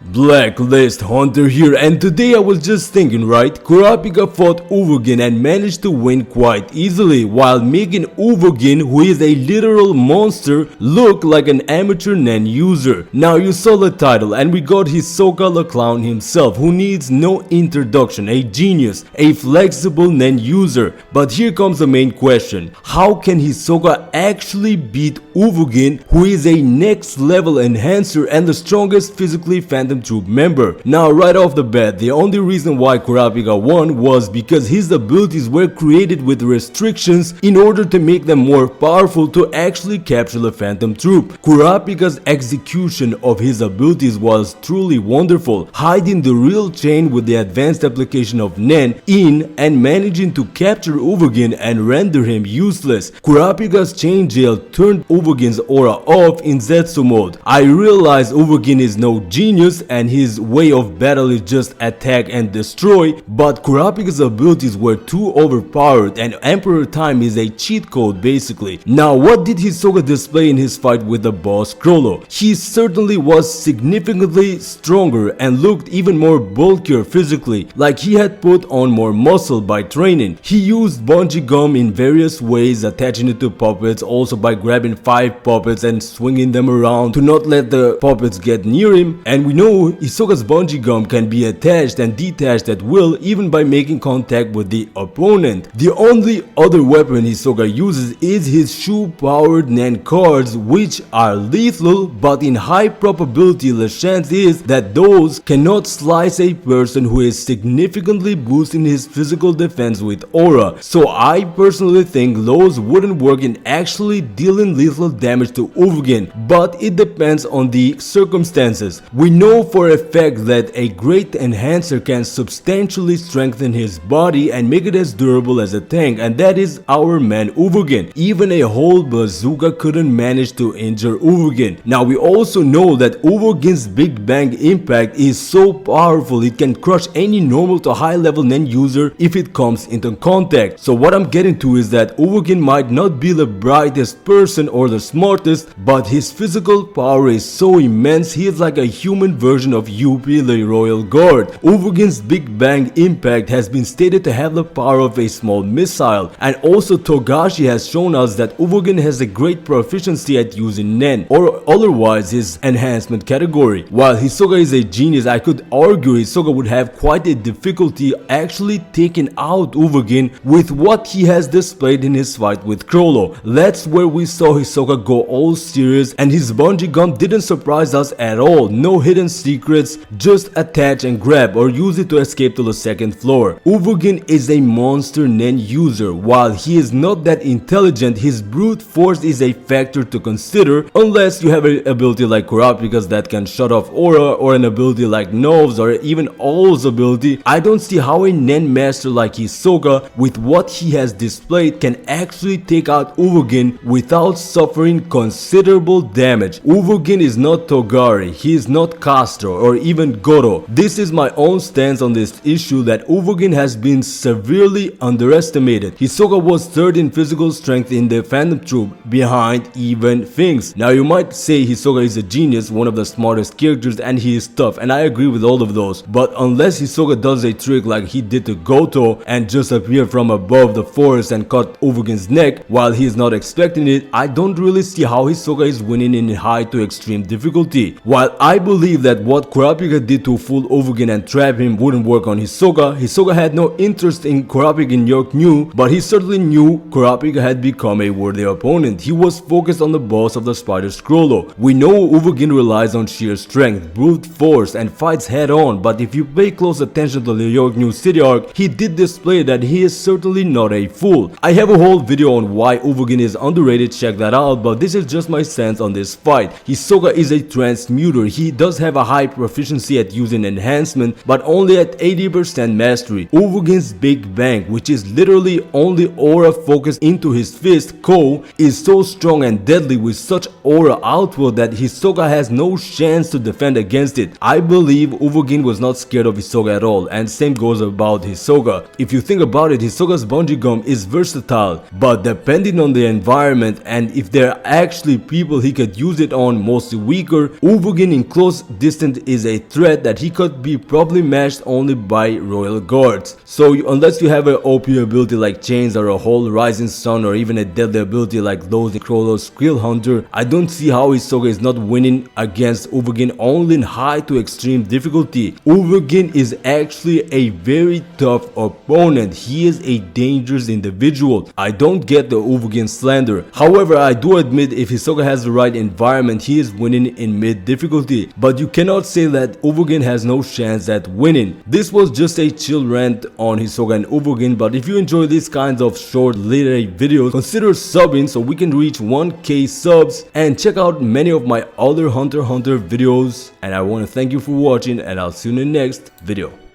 Blacklist Hunter here, and today I was just thinking, right? Kurapika fought Uvogin and managed to win quite easily, while making Uvogin, who is a literal monster, look like an amateur nen user. Now you saw the title, and we got Hisoka the clown himself, who needs no introduction, a genius, a flexible nen user. But here comes the main question: how can Hisoka actually beat Uvogin, who is a next level enhancer and the strongest physically Phantom Troupe member? Now right off the bat, the only reason why Kurapika won was because his abilities were created with restrictions in order to make them more powerful to actually capture the Phantom Troupe. Kurapika's execution of his abilities was truly wonderful, hiding the real chain with the advanced application of Nen in and managing to capture Uvogin and render him useless. Kurapika's chain jail turned Uvogin's aura off in Zetsu mode. I realize Uvogin is no genius and his way of battle is just attack and destroy, but Kurapika's abilities were too overpowered and Emperor Time is a cheat code basically. Now what did Hisoka display in his fight with the boss Crollo? He certainly was significantly stronger and looked even more bulkier physically, like he had put on more muscle by training. He used bungee gum in various ways, attaching it to puppets, also by grabbing 5 puppets and swinging them around to not let the puppets get near him. And we know Hisoka's bungee gum can be attached and detached at will, even by making contact with the opponent. The only other weapon Hisoka uses is his shoe-powered Nen cards, which are lethal, but in high probability the chance is that those cannot slice a person who is significantly boosting his physical defense with aura. So I personally think those wouldn't work in actually dealing lethal damage to Uvogin, but it depends on the circumstances. We know for a fact that a great enhancer can substantially strengthen his body and make it as durable as a tank, and that is our man Uvogin. Even a whole bazooka couldn't manage to injure Uvogin. Now we also know that Uvogin's Big Bang impact is so powerful it can crush any normal to high level Nen user if it comes into contact. So what I'm getting to is that Uvogin might not be the brightest person or the smartest, but his physical power is so immense he is like a human version of Yuppie the Royal Guard. Uvogin's Big Bang impact has been stated to have the power of a small missile, and also Togashi has shown us that Uvogin has a great proficiency at using Nen, or otherwise his enhancement category. While Hisoka is a genius, I could argue Hisoka would have quite a difficulty actually taking out Uvogin with what he has displayed in his fight with Crollo. That's where we saw Hisoka go all serious, and his bungee gum didn't surprise us at all. No hidden secrets, just attach and grab or use it to escape to the second floor. Uvogin is a monster Nen user. While he is not that intelligent, his brute force is a factor to consider, unless you have an ability like Kurapika's that can shut off aura, or an ability like Nov's, or even All's ability. I don't see how a Nen master like Hisoka, with what he has displayed, can actually take out Uvogin without suffering considerable damage. Uvogin is not Togari, he is not Castro or even Goro. This is my own stance on this issue, that Uvogin has been severely underestimated. Hisoka was third in physical strength in the Phantom Troupe, behind even Finks. Now you might say Hisoka is a genius, one of the smartest characters, and he is tough, and I agree with all of those, but unless Hisoka does a trick like he did to Goto and just appear from above the forest and cut Uvogin's neck while he is not expecting it, I don't really see how Hisoka is winning in high to extreme difficulty. While I believe that what Kurapika did to fool Uvogin and trap him wouldn't work on Hisoka, Hisoka had no interest in Kurapika in York knew, but he certainly knew Kurapika had become a worthy opponent. He was focused on the boss of the Spider Scrollo. We know Uvogin relies on sheer strength, brute force, and fights head on, but if you pay close attention to the York New City arc, he did display that he is certainly not a fool. I have a whole video on why Uvogin is underrated, check that out, but this is just my stance on this fight. Hisoka is a transmuter. He does have a high proficiency at using enhancement, but only at 80% mastery. Uvogin's Big Bang, which is literally only aura focused into his fist, Ko, is so strong and deadly with such aura output that Hisoka has no chance to defend against it. I believe Uvogin was not scared of Hisoka at all, and same goes about Hisoka. If you think about it, Hisoka's bungee gum is versatile, but depending on the environment and if there are actually people he could use it on, mostly weaker, Uvogin in close distance is a threat that he could be probably matched only by royal guards. So unless you have an OP ability like Chains or a whole Rising Sun or even a deadly ability like those in Crollo's Skill Hunter, I don't see how Hisoka is not winning against Uvogin only in high to extreme difficulty. Uvogin is actually a very tough opponent. He is a dangerous individual. I don't get the Uvogin slander. However, I do admit if Hisoka has the right environment, he is winning in mid difficulty. But you cannot say that Uvogin has no chance at winning. This was just a chill rant on Hisoka and Uvogin, but if you enjoy these kinds of short literary videos, consider subbing so we can reach 1k subs, and check out many of my other Hunter x Hunter videos. And I want to thank you for watching, and I'll see you in the next video.